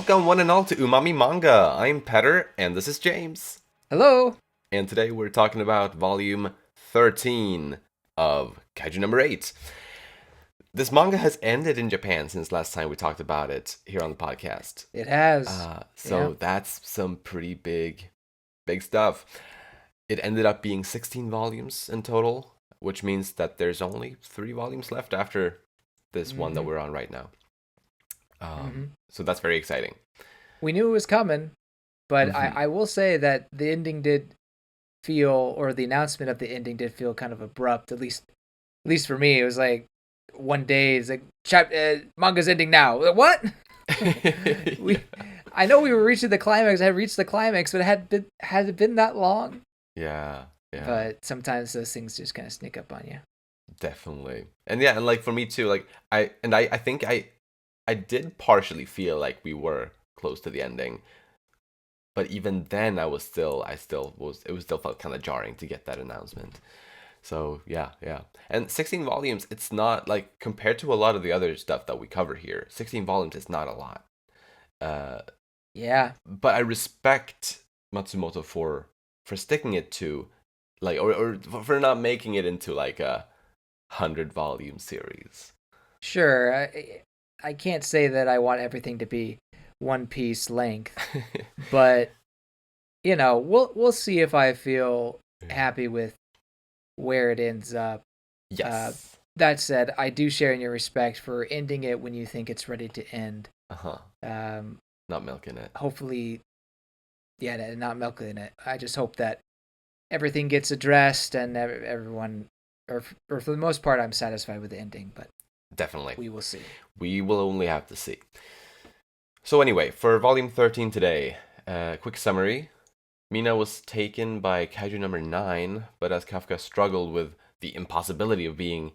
Welcome one and all to Umami Manga. I'm Petter, and this is James. Hello. And today we're talking about volume 13 of Kaiju number 8. This manga has ended in Japan since last time we talked about it here on the podcast. It has. So that's some pretty big stuff. It ended up being 16 volumes in total, which means that there's only 3 volumes left after this one that we're on right now. So that's very exciting. We knew it was coming, but I will say that the ending did feel, or the announcement of the ending did feel kind of abrupt. At least for me, it was like one day it's like manga's ending now. What? I know we were reaching the climax. I had reached the climax, but had it been that long? Yeah. But sometimes those things just kind of sneak up on you. Definitely. And like for me too, like I think I did partially feel like we were close to the ending. But even then it still felt kind of jarring to get that announcement. So yeah. And 16 volumes, it's not like compared to a lot of the other stuff that we cover here, 16 volumes is not a lot. Yeah. But I respect Matsumoto for sticking it to like or for not making it into like a 100-volume series. Sure. I can't say that I want everything to be One Piece length, but we'll see if I feel happy with where it ends up. Yes. That said, I do share in your respect for ending it when you think it's ready to end. Not milking it. Hopefully, yeah, not milking it. I just hope that everything gets addressed and everyone, or for the most part, I'm satisfied with the ending. But definitely, we will see. We will only have to see. So anyway, for volume 13 today, quick summary. Mina was taken by Kaiju number 9, but as Kafka struggled with the impossibility of being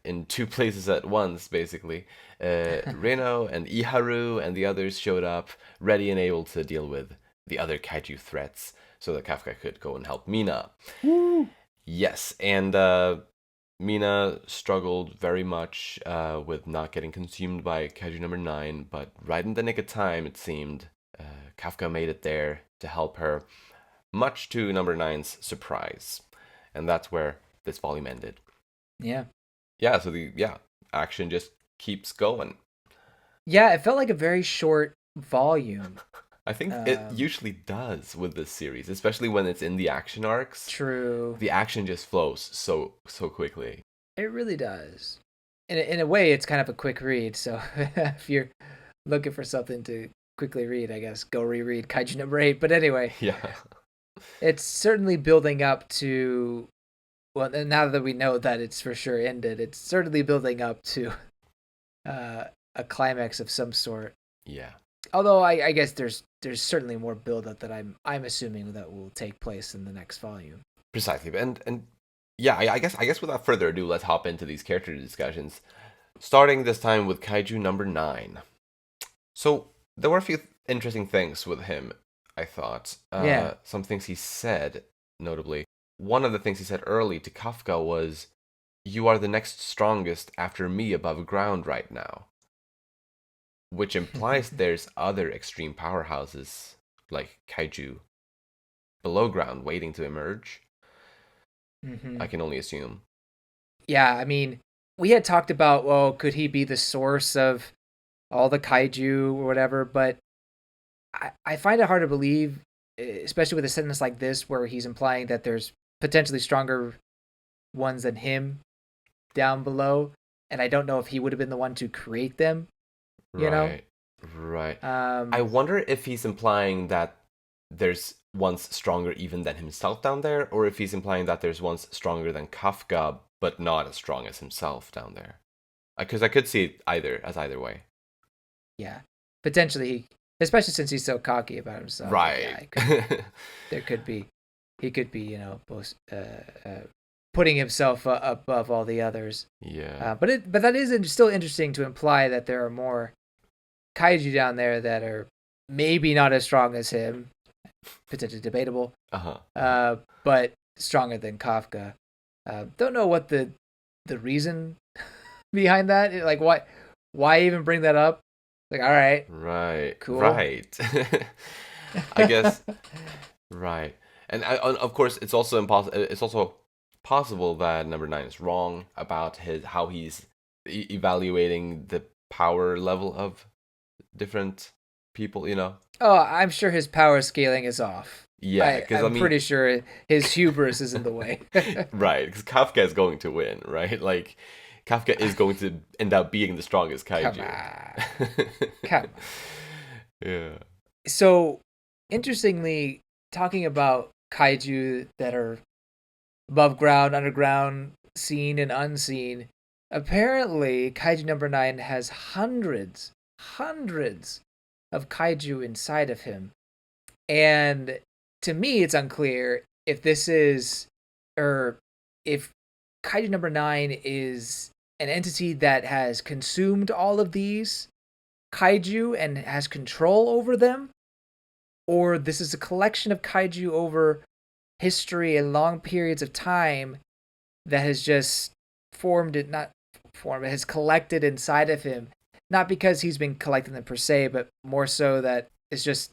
in 2 places at once, basically, Reno and Iharu and the others showed up, ready and able to deal with the other Kaiju threats, so that Kafka could go and help Mina. Woo! Yes, and Mina struggled very much with not getting consumed by Kaiju number 9, but right in the nick of time, it seemed, Kafka made it there to help her, much to number 9's surprise. And that's where this volume ended. Yeah. Yeah, so the action just keeps going. Yeah, it felt like a very short volume. I think it usually does with this series, especially when it's in the action arcs. True. The action just flows so quickly. It really does. In a way, it's kind of a quick read. So if you're looking for something to quickly read, I guess go reread Kaiju number 8. But anyway, yeah, it's certainly building up to. Well, now that we know that it's for sure ended, it's certainly building up to a climax of some sort. Yeah. Although I guess there's certainly more build-up that I'm assuming that will take place in the next volume. Precisely, and yeah, I guess without further ado, let's hop into these character discussions. Starting this time with Kaiju number 9. So there were a few interesting things with him, I thought. Some things he said, notably. One of the things he said early to Kafka was, "You are the next strongest after me above ground right now." Which implies there's other extreme powerhouses, like Kaiju, below ground waiting to emerge. I can only assume. Yeah, I mean, we had talked about, well, could he be the source of all the Kaiju or whatever, but I find it hard to believe, especially with a sentence like this where he's implying that there's potentially stronger ones than him down below, and I don't know if he would have been the one to create them. Right. I wonder if he's implying that there's ones stronger even than himself down there, or if he's implying that there's ones stronger than Kafka, but not as strong as himself down there. Because I could see it either way. Yeah, potentially, especially since he's so cocky about himself. Right. He could be, both, putting himself above all the others. Yeah. But that is still interesting to imply that there are more Kaiju down there that are maybe not as strong as him, potentially debatable. But stronger than Kafka. Don't know what the reason behind that. Like why even bring that up? Like, all right, Right. cool. Right. I guess right. And of course, it's also impossible. It's also possible that number nine is wrong about his how he's evaluating the power level of different people. You know. Oh, I'm sure his power scaling is off. Yeah, because I I'm mean, pretty sure his hubris is in the way. right? Because Kafka is going to win, right? Like, Kafka is going to end up being the strongest Come kaiju. on. Come on. Yeah. So, interestingly, talking about kaiju that are above ground, underground, seen and unseen, apparently kaiju number 9 has hundreds of kaiju inside of him. And to me, it's unclear if this is, or if kaiju number 9 is an entity that has consumed all of these kaiju and has control over them, or this is a collection of kaiju over history and long periods of time that has just formed it, not formed, it has collected inside of him, not because he's been collecting them per se, but more so that it's just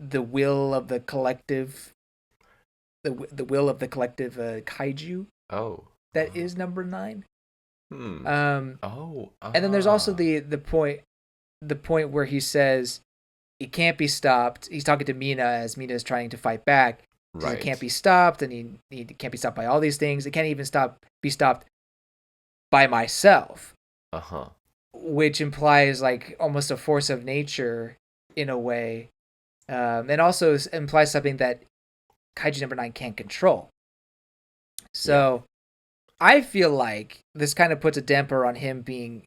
the will of the collective, the will of the collective kaiju Oh. that is number 9. Hmm. Um, Oh. and then there's also Ah. the point where he says he can't be stopped. He's talking to Mina as Mina is trying to fight back. He says it can't Right. be stopped, and he can't be stopped by all these things. It can't even be stopped by myself, Uh huh. which implies like almost a force of nature in a way, and also implies something that Kaiju number 9 can't control. Yeah. So I feel like this kind of puts a damper on him being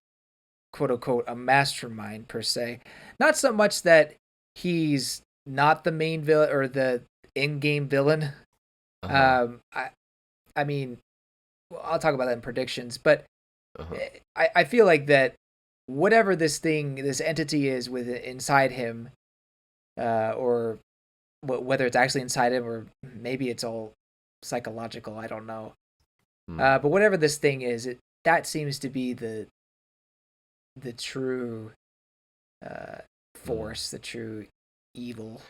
quote unquote a mastermind per se. Not so much that he's not the main villain or the in-game villain. Uh huh. Um, I I mean, I'll talk about that in predictions, but Uh huh. I feel like that whatever this entity is with inside him, or whether it's actually inside him or maybe it's all psychological, I don't know. Hmm. But whatever this thing is, that seems to be the true uh, Hmm. force, the true evil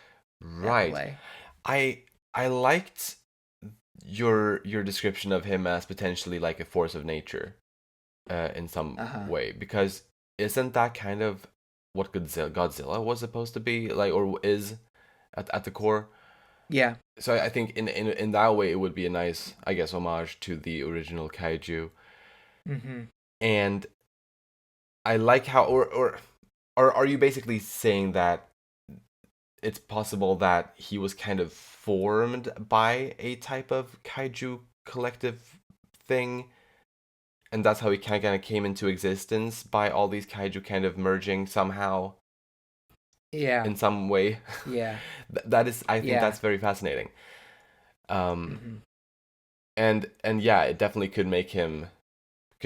at Right. play. I I liked your description of him as potentially like a force of nature, in some Uh huh. way, because isn't that kind of what Godzilla was supposed to be like, or is at the core? Yeah. So I think in that way it would be a nice, I guess, homage to the original kaiju. Mm-hmm. And I like how, or are you basically saying that it's possible that he was kind of formed by a type of kaiju collective thing, and that's how he kind of came into existence by all these kaiju kind of merging somehow Yeah. in some way? Yeah. That is, I think Yeah. that's very fascinating. Um, Mm-hmm. and yeah, it definitely could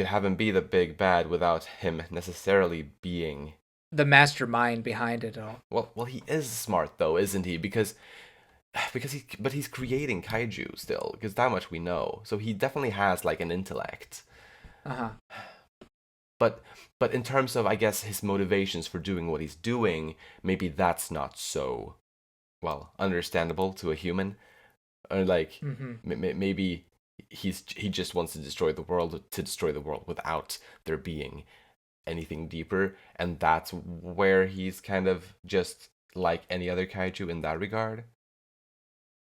have him be the big bad without him necessarily being. The mastermind behind it all. Well, he is smart though, isn't he? But he's creating kaiju still, because that much we know. So he definitely has like an intellect. Uh huh. But but in terms of, I guess, his motivations for doing what he's doing, maybe that's not so well understandable to a human. Or like Mm-hmm. maybe he just wants to destroy the world without there being anything deeper, and that's where he's kind of just like any other kaiju in that regard.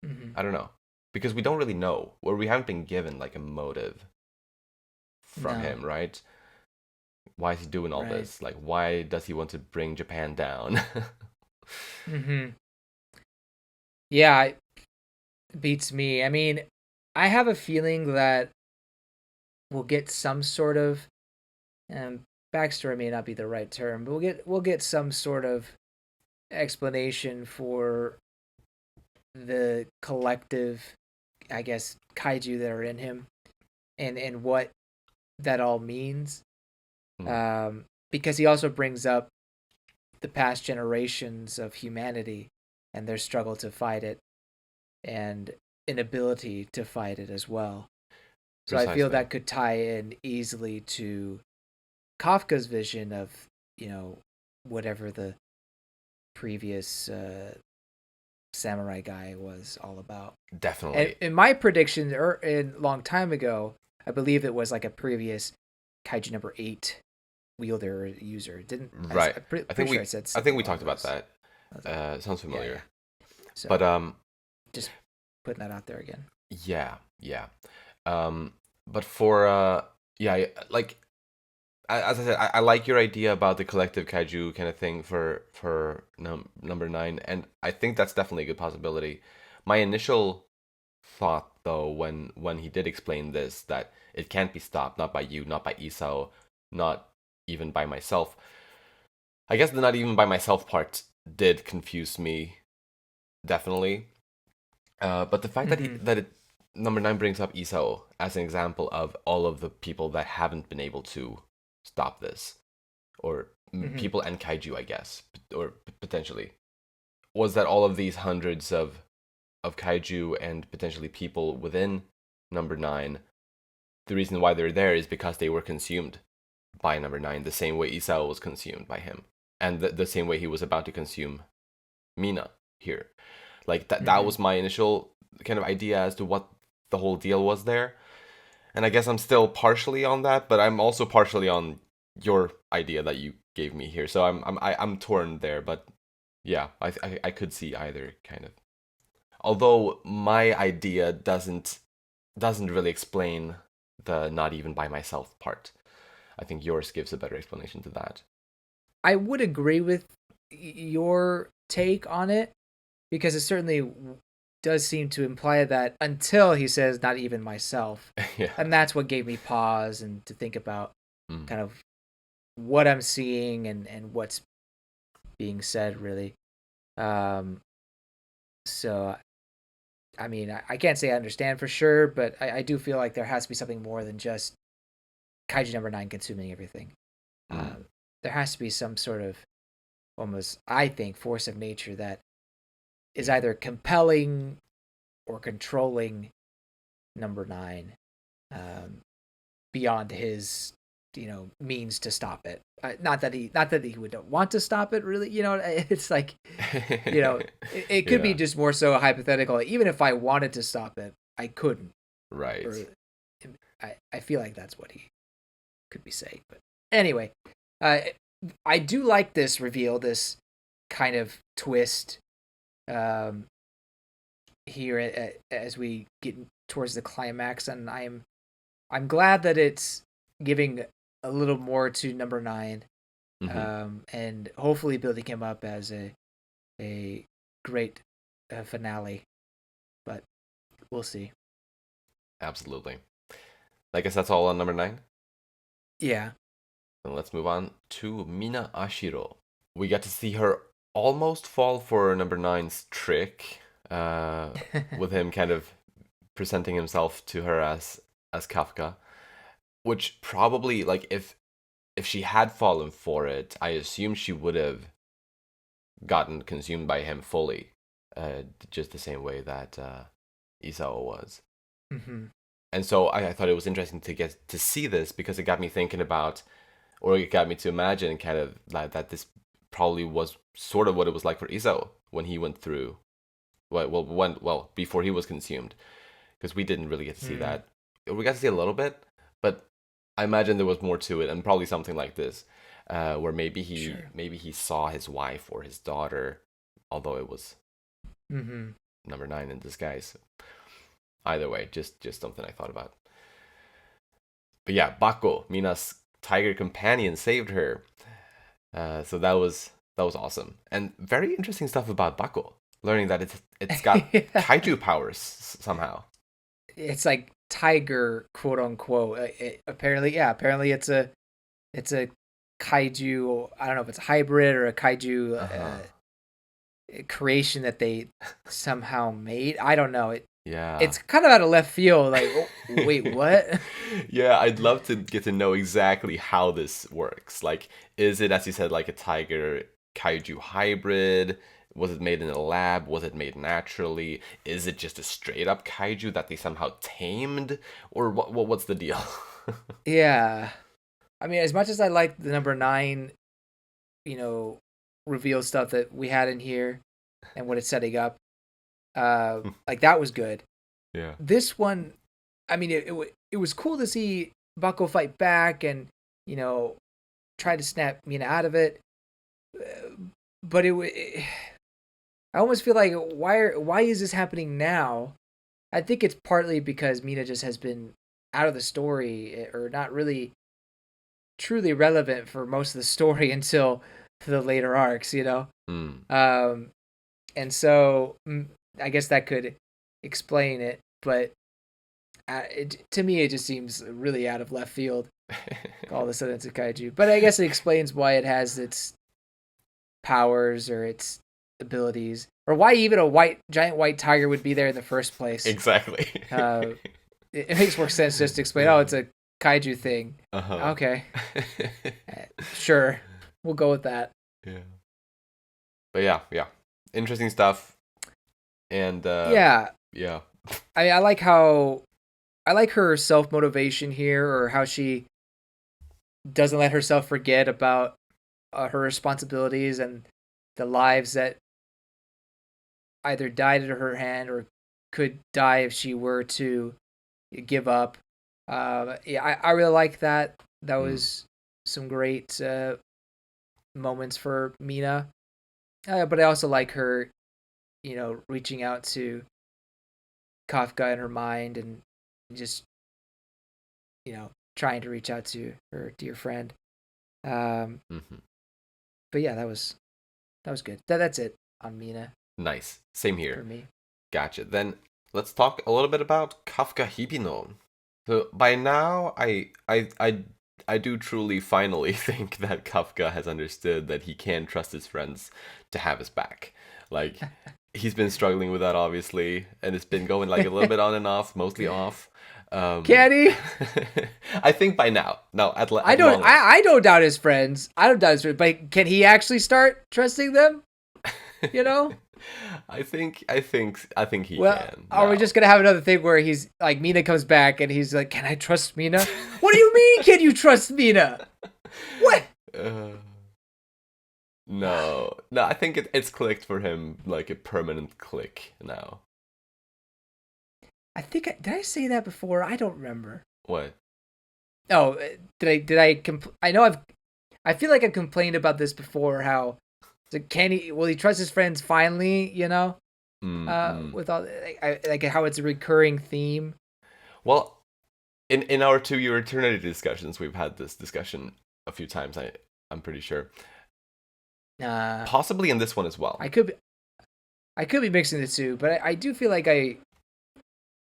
Mm-hmm. I don't know, because we don't really know, or we haven't been given like a motive from No. him, right? Why is he doing all Right. this? Like, why does he want to bring Japan down? Mm-hmm. Yeah. It beats me. I mean, I have a feeling that we'll get some sort of um, backstory may not be the right term, but we'll get some sort of explanation for the collective, I guess, kaiju that are in him, and what that all means. Hmm, Um, because he also brings up the past generations of humanity and their struggle to fight it and inability to fight it as well. So I feel precisely. that could tie in easily to Kafka's vision of, you know, whatever the previous samurai guy was all about. And Definitely. in my prediction, a long time ago, I believe it was like a previous Kaiju number 8 wielder user. Didn't Right. I'm pretty, I think pretty sure I we said I think something we along talked about those. that. I was like, Sounds yeah, yeah. familiar. But So just putting that out there again. yeah, yeah. But for yeah, like as I said, I like your idea about the collective kaiju kind of thing for number nine, and I think that's definitely a good possibility. My initial thought, though, when he did explain this, that it can't be stopped, not by you, not by Isao, not even by myself. I guess the not even by myself part did confuse me, definitely. But the fact that Mm-hmm. number nine brings up Isao as an example of all of the people that haven't been able to stop this, or Mm-hmm. people and kaiju, I guess, or potentially, was that all of these hundreds of kaiju and potentially people within number nine, the reason why they're there is because they were consumed by number nine, the same way Isao was consumed by him, and the same way he was about to consume Mina here. Like that Mm-hmm. was my initial kind of idea as to what the whole deal was there. And I guess I'm still partially on that, but I'm also partially on your idea that you gave me here. So I'm torn there, but yeah, I could see either kind of. Although my idea doesn't really explain the not even by myself part. I think yours gives a better explanation to that. I would agree with your take on it because it certainly does seem to imply that until he says not even myself, Yeah. and that's what gave me pause and to think about Mm. kind of what I'm seeing and what's being said really. Um, so I mean, I can't say I understand for sure, but I do feel like there has to be something more than just Kaiju number 9 consuming everything. Mm. Um, there has to be some sort of almost, I think, force of nature that is Yeah. either compelling or controlling number 9, um, beyond his means to stop it. Not that he would want to stop it really. It's like it could be Yeah. just more so hypothetical. Even if I wanted to stop it, I couldn't. Right. Or I feel like that's what he could be saying. But anyway, uh, I do like this reveal, this kind of twist, um, here as we get towards the climax, and I'm glad that it's giving a little more to number 9, Hmm. and hopefully building him up as a great finale. But we'll see. Absolutely. I guess that's all on number nine. Yeah. Then let's move on to Mina Ashiro. We got to see her almost fall for number nine's trick, with him kind of presenting himself to her as Kafka, which probably like if she had fallen for it, I assume she would have gotten consumed by him fully, just the same way that Isao was. Hmm. And so I thought it was interesting to get to see this because it got me thinking about, or it got me to imagine kind of like that this probably was sort of what it was like for Isao when he went through, before he was consumed, because we didn't really get to see Mm, that. We got to see a little bit, but I imagine there was more to it, and probably something like this, where sure. maybe he saw his wife or his daughter, although it was Hmm. number nine in disguise. Either way, just something I thought about. But yeah, Bako, Mina's tiger companion, saved her. So that was awesome, and very interesting stuff about Bako. Learning that it's got Yeah. kaiju powers somehow. It's like tiger, quote unquote. Apparently, yeah. Apparently, it's a kaiju. I don't know if it's a hybrid or a kaiju Uh huh. creation that they somehow made. I don't know. Yeah. It's kind of out of left field. Like, oh, wait, what? Yeah, I'd love to get to know exactly how this works. Like, is it, as you said, like a tiger kaiju hybrid? Was it made in a lab? Was it made naturally? Is it just a straight up kaiju that they somehow tamed? Or what's the deal? Yeah. I mean, as much as I like the number 9 reveal stuff that we had in here and what it's setting up. Like that was good. Yeah. This one, I mean, it was cool to see Bucko fight back and try to snap Mina out of it. But I almost feel like why is this happening now? I think it's partly because Mina just has been out of the story or not really truly relevant for most of the story until the later arcs, Mm. And so I guess that could explain it, but to me it just seems really out of left field. All of a sudden it's a kaiju, but I guess it explains why it has its powers or its abilities, or why even a giant white tiger would be there in the first place. Exactly. It makes more sense just to explain. Oh, it's a kaiju thing. Uh-huh. Okay, sure, we'll go with that. Yeah. But yeah, interesting stuff. And Yeah, yeah. I like her self motivation here, or how she doesn't let herself forget about her responsibilities and the lives that either died at her hand or could die if she were to give up. Yeah, I really like that. That was some great moments for Mina. But I also like her, reaching out to Kafka in her mind and just, trying to reach out to her dear friend. Mm-hmm. But yeah, that was good. That's it on Mina Nice. Same for here. me. Gotcha. Then let's talk a little bit about Kafka Hibino. So by now, I do truly finally think that Kafka has understood that he can trust his friends to have his back. Like he's been struggling with that obviously, and it's been going like a little bit on and off, mostly off. Can he? I think by now. No, I don't. I don't doubt his friends. I don't doubt his friends. But can he actually start trusting them? I think he Well, can. are we now. just gonna have another thing where he's like, Mina comes back and he's like, "Can I trust Mina?" What do you mean? Can you trust Mina? What? Uh, no, I think it's clicked for him like a permanent click now. I think did I say that before? I don't remember. What? Oh, did I? I know I feel like I've complained about this before. How can he? Will he trust his friends finally? Mm-mm. With all like how it's a recurring theme. Well, in our 2 year eternity discussions, we've had this discussion a few times. I'm pretty sure. Possibly in this one as well. I could be mixing the two, but I do feel like I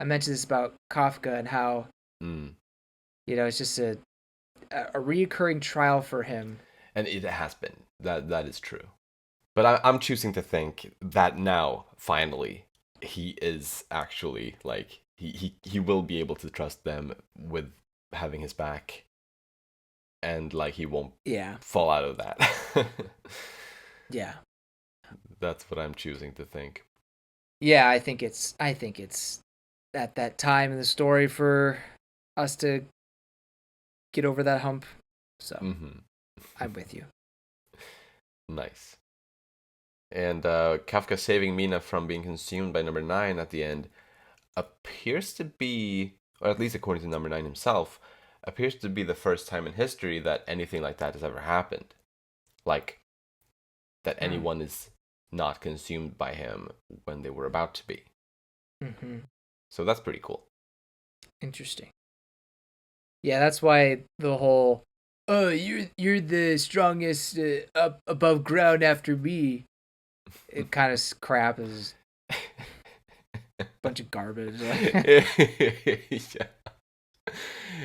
mentioned this about Kafka and how it's just a reoccurring trial for him. And it has been. That is true. But I'm choosing to think that now, finally, he is actually like he will be able to trust them with having his back, and like he won't fall out of that. Yeah. That's what I'm choosing to think. Yeah, I think it's at that time in the story for us to get over that hump. So I'm with you. Nice. And Kafka saving Mina from being consumed by number 9 at the end appears to be, or at least according to number 9 himself, appears to be the first time in history that anything like that has ever happened. Like, that anyone is not consumed by him when they were about to be. Mm-hmm. So that's pretty cool. Interesting. Yeah, that's why the whole, "Oh, you're the strongest up above ground after me," it kind of crap is a bunch of garbage.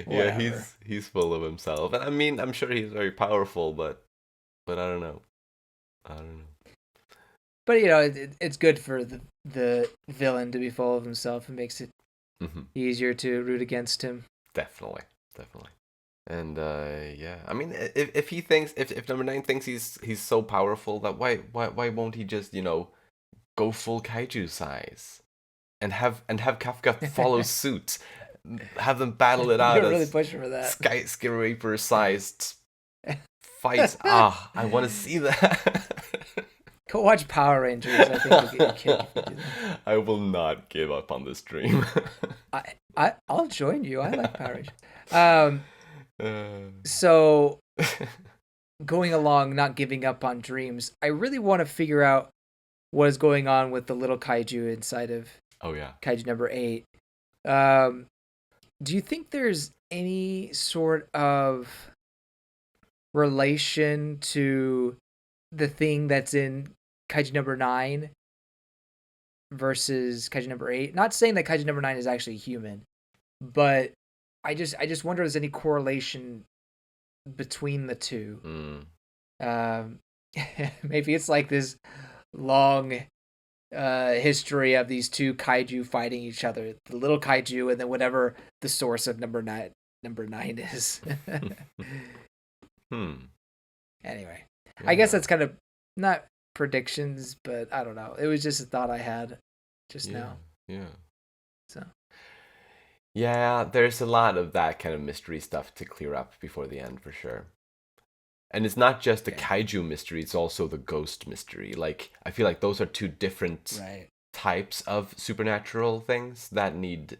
Yeah, he's full of himself. And I mean, I'm sure he's very powerful, but I don't know. But it's good for the villain to be full of himself. It makes it easier to root against him. Definitely. And yeah, I mean, if he thinks if number 9 thinks he's so powerful, that why won't he just go full kaiju size, and have Kafka follow suit, have them battle it out You're really as pushing for that. skyscraper sized fights. Ah, I want to see that. Go watch Power Rangers. I think you'll get your kick if you do that. I will not give up on this dream. I'll join you. I like Power Rangers. Um, Uh, so going along, not giving up on dreams. I really want to figure out what is going on with the little kaiju inside of oh yeah. Kaiju number 8. Um, do you think there's any sort of relation to the thing that's in Kaiju number 9 versus Kaiju number 8? Not saying that Kaiju number 9 is actually human, but I just wonder if there's any correlation between the two. Um, maybe it's like this long history of these two kaiju fighting each other, the little kaiju and then whatever the source of number 9 is. Anyway, Yeah. I guess that's kind of not predictions, but I don't know. It was just a thought I had just now. Yeah. So Yeah, there's a lot of that kind of mystery stuff to clear up before the end for sure. And it's not just the kaiju mystery, it's also the ghost mystery. Like, I feel like those are two different types of supernatural things that need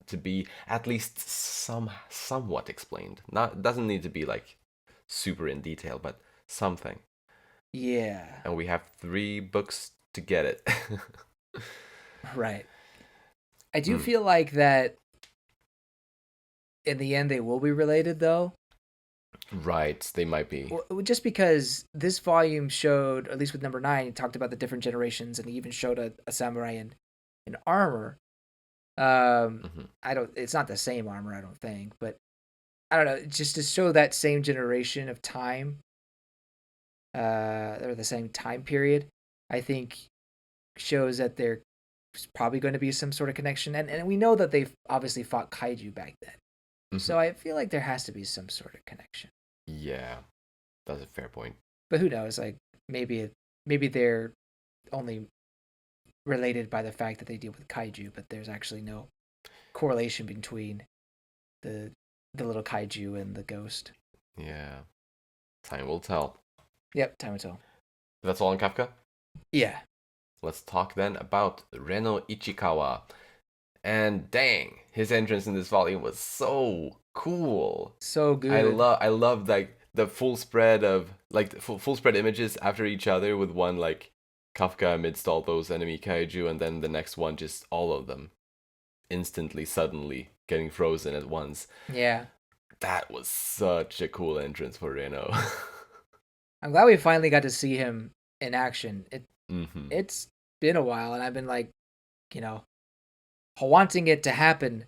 to be at least somewhat explained. Not doesn't need to be like super in detail, but something. Yeah. And we have 3 books to get it. Right. I do feel like that in the end they will be related though. Right, they might be. Well, just because this volume showed, at least with number 9, it talked about the different generations, and he even showed a samurai in armor. It's not the same armor, I don't think, but I don't know, just to show that same generation of time, or the same time period, I think shows that there's probably going to be some sort of connection, and we know that they've obviously fought kaiju back then. So I feel like there has to be some sort of connection. Yeah, that's a fair point. But who knows? Like maybe they're only related by the fact that they deal with kaiju, but there's actually no correlation between the little kaiju and the ghost. Yeah, time will tell. Yep, time will tell. That's all on Kafka? Yeah. Let's talk then about Reno Ichikawa. And dang, his entrance in this volume was so cool. So good. I love like the full spread of like full spread images after each other with one like Kafka amidst all those enemy kaiju, and then the next one just all of them instantly, suddenly getting frozen at once. Yeah. That was such a cool entrance for Reno. I'm glad we finally got to see him in action. It's been a while, and I've been like, wanting it to happen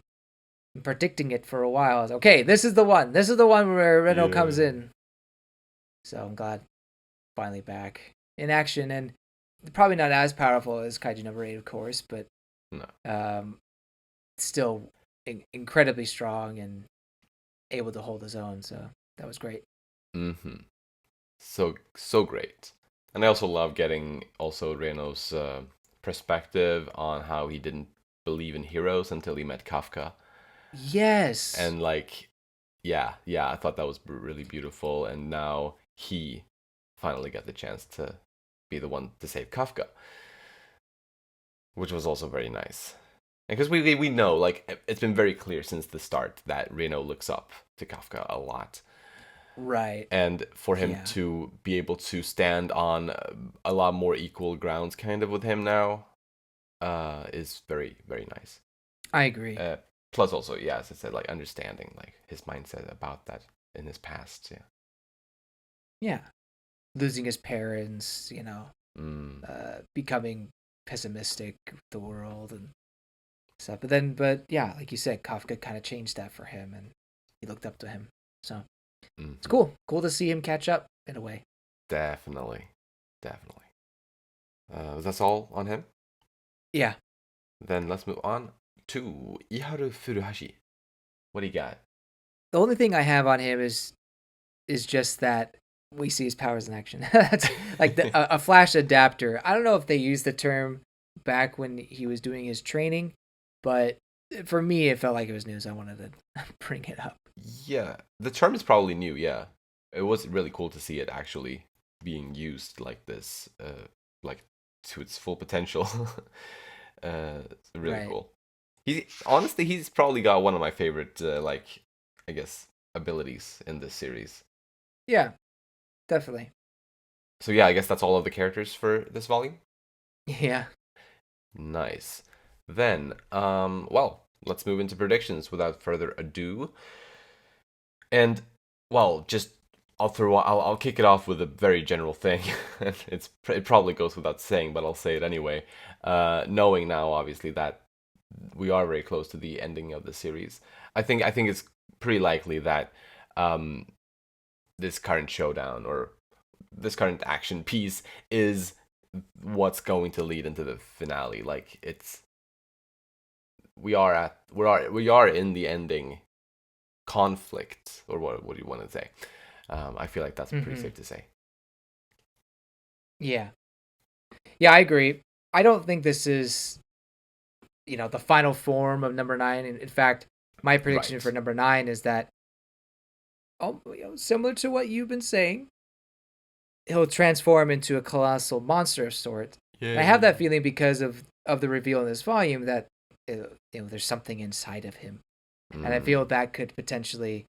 and predicting it for a while. I was, okay, this is the one. This is the one where Reno comes in. So I'm glad finally back in action, and probably not as powerful as Kaiju number 8, of course, but still incredibly strong and able to hold his own. So that was great. So great. And I also love getting also Reno's perspective on how he didn't believe in heroes until he met Kafka. Yes. And like, yeah, I thought that was really beautiful. And now he finally got the chance to be the one to save Kafka, which was also very nice. Because we know, like, it's been very clear since the start that Reno looks up to Kafka a lot. Right. And for him to be able to stand on a lot more equal grounds kind of with him now is very, very nice. I agree. Plus also, as I said, like understanding like his mindset about that in his past. Yeah. Losing his parents, becoming pessimistic with the world and stuff. But yeah, like you said, Kafka kind of changed that for him, and he looked up to him. So it's cool. Cool to see him catch up in a way. Definitely. That's all on him? Yeah. Then let's move on to Iharu Furuhashi. What do you got? The only thing I have on him is just that we see his powers in action. That's like a flash adapter. I don't know if they used the term back when he was doing his training, but for me, it felt like it was news. I wanted to bring it up. Yeah, the term is probably new, yeah. it was really cool to see it actually being used like this, like to its full potential. It's really Right. cool. He's probably got one of my favorite, like, I guess, abilities in this series. Yeah, definitely. So yeah, I guess that's all of the characters for this volume. Yeah. Nice. Then, well, let's move into predictions without further ado. And well, just I'll kick it off with a very general thing. It probably goes without saying, but I'll say it anyway. Knowing now, obviously, that we are very close to the ending of the series, I think it's pretty likely that um, this current showdown or this current action piece is what's going to lead into the finale. Like it's we are in the ending conflict, or what do you want to say? I feel like that's pretty Hmm. safe to say. Yeah. Yeah, I agree. I don't think this is, the final form of number nine. In fact, my prediction for Right. number nine is that, similar to what you've been saying, he'll transform into a colossal monster of sorts. And I have that Yay. feeling because of the reveal in this volume that there's something inside of him, and I feel Mm, that could potentially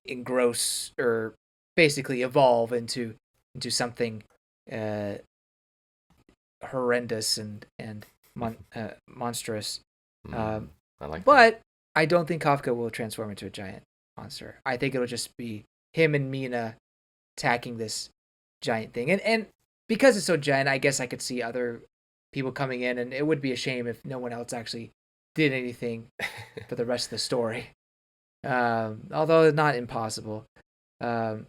engross or basically evolve into something uh, horrendous and monstrous. mm, Um, I like that. but I don't think Kafka will transform into a giant monster. I think it'll just be him and Mina attacking this giant thing. And because it's so giant, I guess I could see other people coming in, and it would be a shame if no one else actually did anything for the rest of the story. Although not impossible. Um,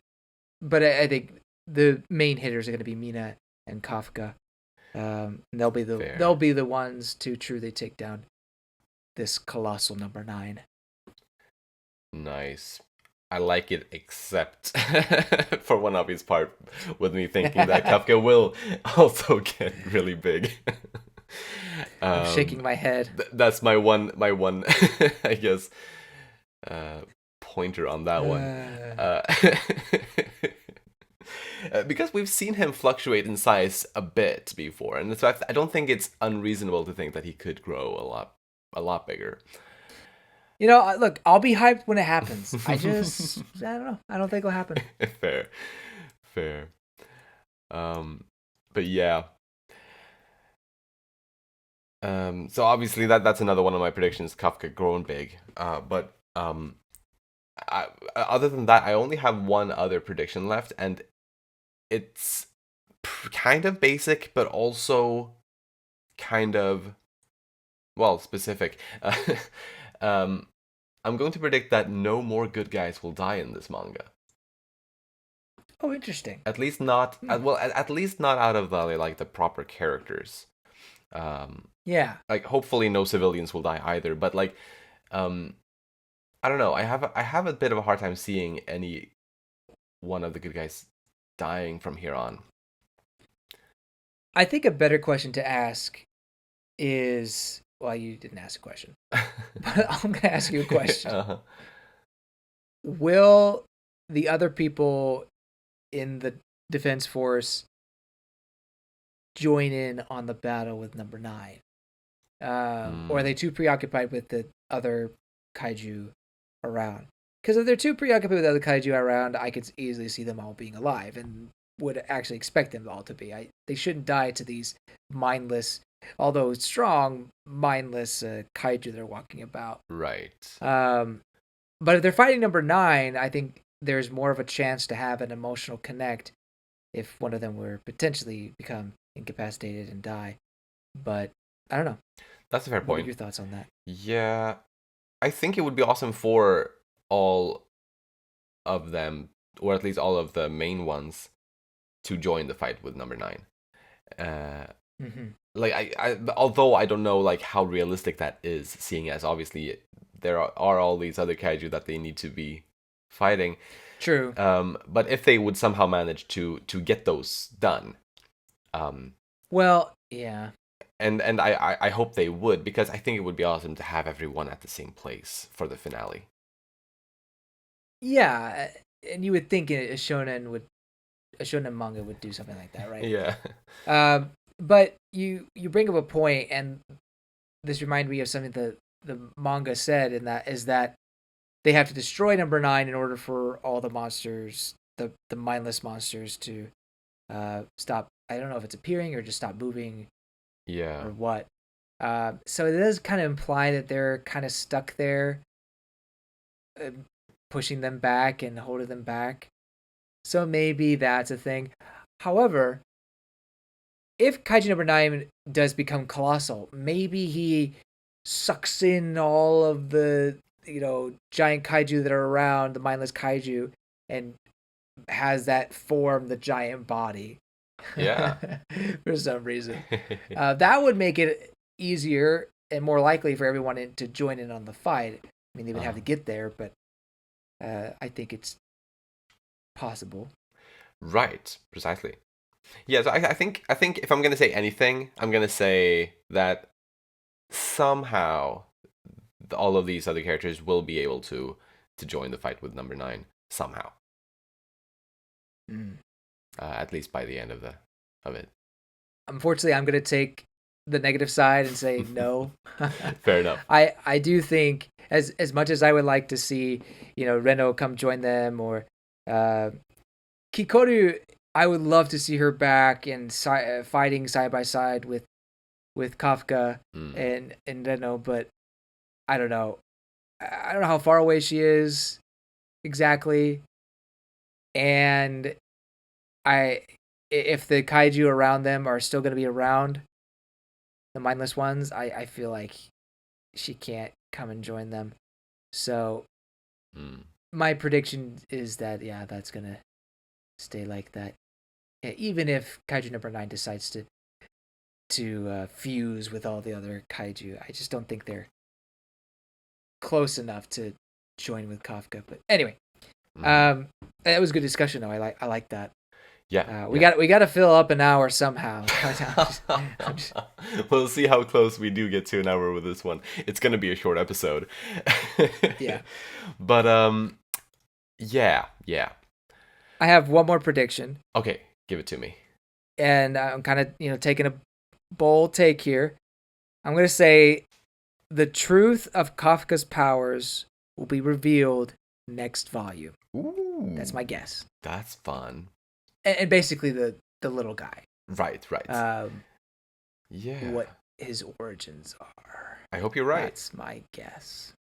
but I think the main hitters are going to be Mina and Kafka. And they'll Fair. be the ones to truly take down this colossal number nine. Nice. I like it, except for one obvious part, with me thinking that Kafka will also get really big. I'm shaking my head. That's my one, I guess, uh, pointer on that one. Uh, Uh, because we've seen him fluctuate in size a bit before, and so I don't think it's unreasonable to think that he could grow a lot bigger. look, I'll be hyped when it happens. I don't know. I don't think it'll happen. Fair, fair. Um, but yeah. So obviously that's another one of my predictions. Kafka grown big. But other than that, I only have one other prediction left, and it's kind of basic, but also kind of, well, specific. um, I'm going to predict that no more good guys will die in this manga. Oh, interesting. At least not, Hmm. well, at least not out of the like the proper characters. Um, Yeah. like hopefully no civilians will die either. But like, um, I don't know. I have a bit of a hard time seeing any one of the good guys dying from here on. I think a better question to ask is, well, you didn't ask a question, but I'm going to ask you a question. uh-huh. Will the other people in the defense force join in on the battle with number nine? Or are they Hmm. too preoccupied with the other kaiju around? Because if they're too preoccupied with other kaiju around, I could easily see them all being alive and would actually expect them all to be. They shouldn't die to these mindless, although strong, mindless kaiju they're walking about. Right. Um, but if they're fighting number nine, I think there's more of a chance to have an emotional connect if one of them were potentially become incapacitated and die. But I don't know. That's a fair What are point. your thoughts on that? Yeah, I think it would be awesome for all of them, or at least all of the main ones, to join the fight with number nine. Uh, Mm-hmm. like although I don't know like how realistic that is, seeing as obviously there are all these other kaiju that they need to be fighting. True. But if they would somehow manage to get those done, um, Well, yeah. and I hope they would, because I think it would be awesome to have everyone at the same place for the finale. Yeah. and you would think a shonen manga would do something like that, right? Yeah. But you bring up a point, and this reminded me of something the manga said, and that is that they have to destroy number 9 in order for all the monsters, the mindless monsters, to stop. I don't know if it's appearing or just stop moving Yeah. or what. So it does kind of imply that they're kind of stuck there, pushing them back and holding them back. So maybe that's a thing. However, if Kaiju number 9 does become colossal, maybe he sucks in all of the, giant kaiju that are around, the mindless kaiju, and has that form the giant body. Yeah. For some reason. That would make it easier and more likely for everyone to join in on the fight. I mean, they would have to get there, but I think it's possible. Right. Precisely. Yeah, so I think if I'm gonna say anything, I'm gonna say that somehow all of these other characters will be able to join the fight with number 9 somehow. At least by the end of it. Unfortunately, I'm gonna take the negative side and say no. Fair enough. I do think as much as I would like to see, Reno come join them, or Kikoru, I would love to see her back and fighting side by side with Kafka and Reno, but I don't know. I don't know how far away she is exactly, and if the kaiju around them are still going to be around, the mindless ones, I feel like she can't come and join them. So my prediction is that, yeah, that's going to stay like that. Yeah, even if Kaiju number 9 decides to fuse with all the other kaiju, I just don't think they're close enough to join with Kafka. But anyway, that was a good discussion though. I like that. Yeah, we got to fill up an hour somehow. We'll see how close we do get to an hour with this one. It's gonna be a short episode. Yeah, but yeah. I have one more prediction. Okay, give it to me. And I'm kind of taking a bold take here. I'm gonna say the truth of Kafka's powers will be revealed next volume. Ooh, that's my guess. That's fun. And basically the little guy. Right. Yeah. What his origins are. I hope you're right. That's my guess.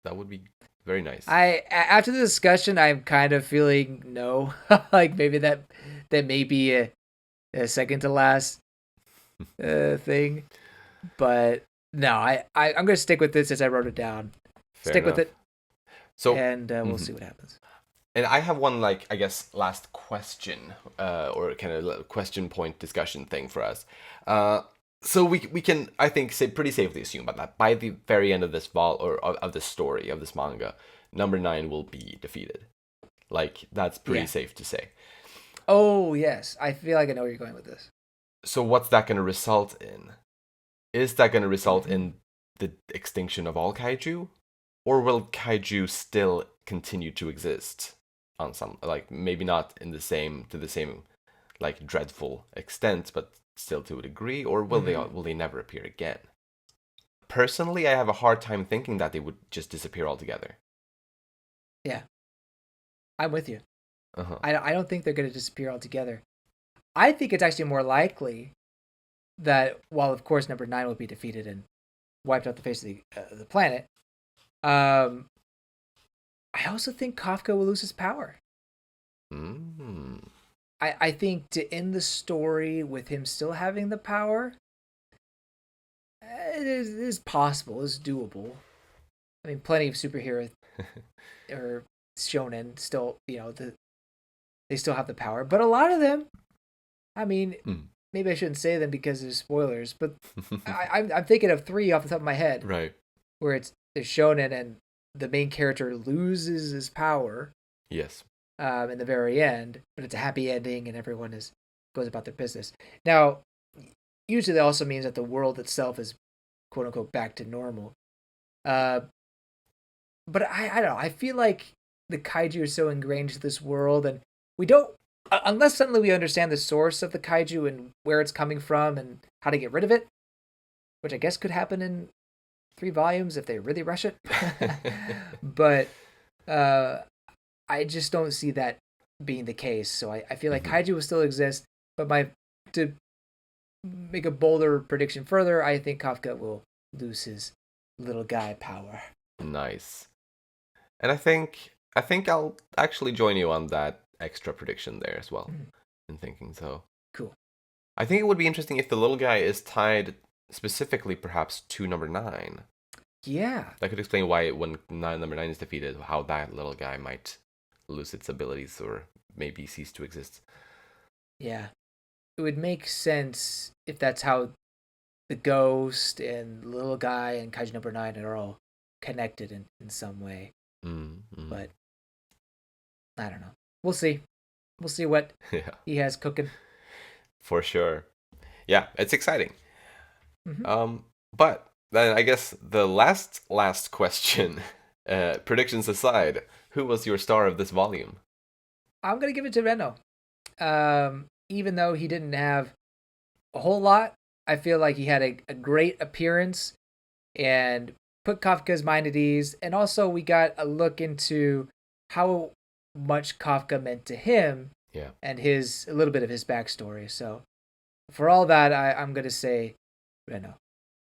That would be very nice. After the discussion, I'm kind of feeling no. Like maybe that may be a second to last thing. But no, I'm going to stick with this as I wrote it down. Fair stick enough. with it. So, and we'll see what happens. And I have one, I guess, last question, or kind of question point discussion thing for us. So we can, I think, pretty safely assume that by the very end of this of this story, of this manga, number 9 will be defeated. That's pretty safe to say. Oh, yes. I feel like I know where you're going with this. So what's that going to result in? Is that going to result in the extinction of all kaiju? Or will kaiju still continue to exist? On some, maybe not to the same dreadful extent, but still to a degree, or will they never appear again? Personally, I have a hard time thinking that they would just disappear altogether. Yeah, I'm with you. I don't think they're going to disappear altogether. I think it's actually more likely that, while of course number 9 will be defeated and wiped off the face of the planet, I also think Kafka will lose his power. I think to end the story with him still having the power, it is possible, it's doable. I mean, plenty of superhero or shonen still, they still have the power. But a lot of them, I mean, maybe I shouldn't say them because there's spoilers, but I'm thinking of 3 off the top of my head. Right. Where it's shonen and the main character loses his power. Yes. In the very end, but it's a happy ending and everyone goes about their business. Now, usually that also means that the world itself is quote unquote back to normal. But I don't know. I feel like the kaiju are so ingrained into this world, and we don't, unless suddenly we understand the source of the kaiju and where it's coming from and how to get rid of it, which I guess could happen in 3 volumes if they really rush it. But I just don't see that being the case. So I feel like kaiju will still exist, but to make a bolder prediction further, I think Kafka will lose his little guy power. Nice. And I think I'll actually join you on that extra prediction there as well. In thinking so. Cool. I think it would be interesting if the little guy is tied specifically perhaps to number 9. Yeah. That could explain why when number 9 is defeated, how that little guy might lose its abilities or maybe cease to exist. Yeah. It would make sense if that's how the ghost and little guy and Kaiju number 9 are all connected in some way. But I don't know. We'll see. We'll see what he has cooking. For sure. Yeah, it's exciting. But then I guess the last question, predictions aside, who was your star of this volume? I'm going to give it to Reno. Even though he didn't have a whole lot, I feel like he had a great appearance and put Kafka's mind at ease. And also we got a look into how much Kafka meant to him and a little bit of his backstory. So for all that, I'm going to say Reno.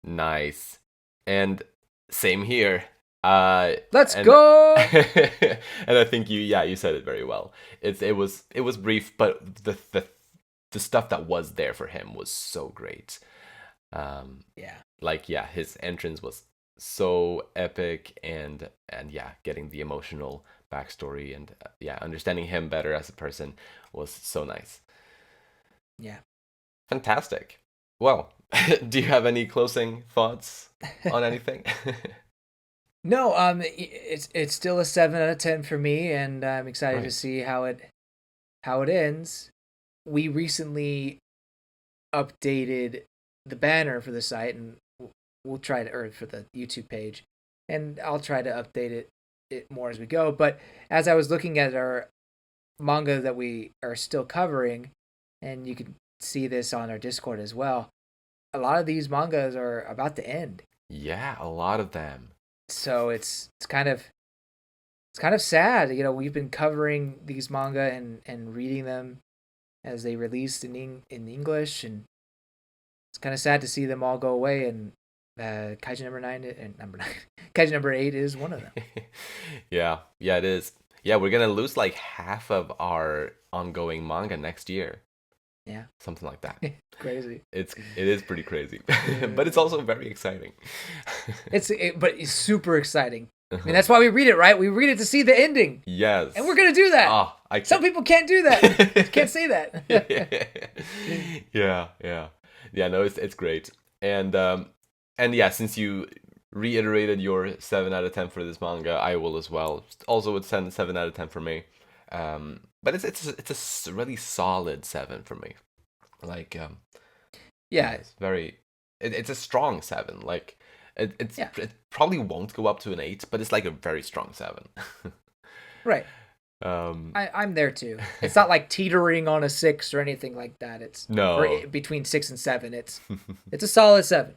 Nice. And same here. Let's go. And I think you said it very well. It was brief, but the stuff that was there for him was so great. His entrance was so epic, and getting the emotional backstory and understanding him better as a person was so nice. Yeah. Fantastic. Well, do you have any closing thoughts on anything? No, it's still a 7 out of 10 for me, and I'm excited to see how it ends. We recently updated the banner for the site, and we'll try to, or for the YouTube page, and I'll try to update it more as we go. But as I was looking at our manga that we are still covering, and you can see this on our Discord as well, a lot of these mangas are about to end. Yeah, a lot of them. So it's kind of sad. We've been covering these manga and reading them as they released in English, and it's kind of sad to see them all go away. And Kaiju number 9 and Kaiju number 8 is one of them. Yeah, it is. Yeah, we're gonna lose like half of our ongoing manga next year. Yeah, something like that. Crazy. It is pretty crazy, but it's also very exciting. But it's super exciting. I mean, that's why we read it, right? We read it to see the ending. Yes. And we're gonna do that. Some people can't do that. Can't say that. Yeah. No, it's great, and since you reiterated your 7 out of 10 for this manga, I will as well. Also, it's 7 out of 10 for me. But it's a really solid 7 for me. Like, it's very. It's a strong 7. Like, it probably won't go up to an 8, but it's like a very strong 7. Right. I'm there too. It's not like teetering on a 6 or anything like that. It's or between 6 and 7. It's a solid 7.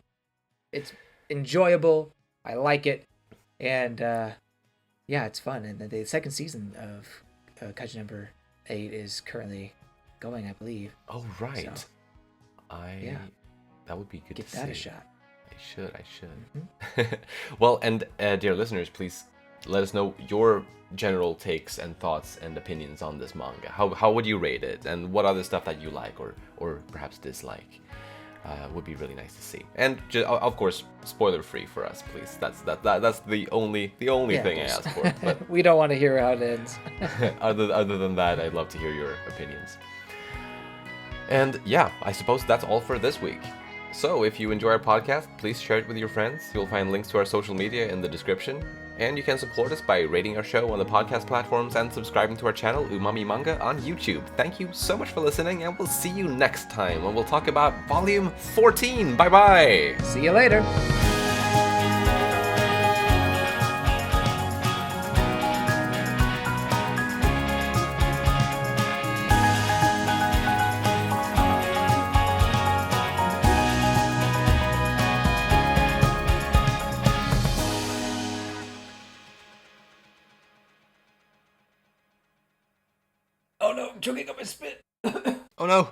It's enjoyable. I like it, and it's fun. And the second season of Kaiju number 8 is currently going, I believe. Oh, right. So, that would be good to see. Give that a shot. I should. Mm-hmm. Well, and dear listeners, please let us know your general takes and thoughts and opinions on this manga. How would you rate it, and what other stuff that you like or perhaps dislike? Would be really nice to see. And of course, spoiler free for us, please. That's the only thing I ask for. But we don't want to hear how it ends. other than that, I'd love to hear your opinions. And I suppose that's all for this week. So if you enjoy our podcast, please share it with your friends. You'll find links to our social media in the description. And you can support us by rating our show on the podcast platforms and subscribing to our channel, Umami Manga, on YouTube. Thank you so much for listening, and we'll see you next time when we'll talk about Volume 14. Bye-bye! See you later! Oh no, I'm choking up my spit. Oh no.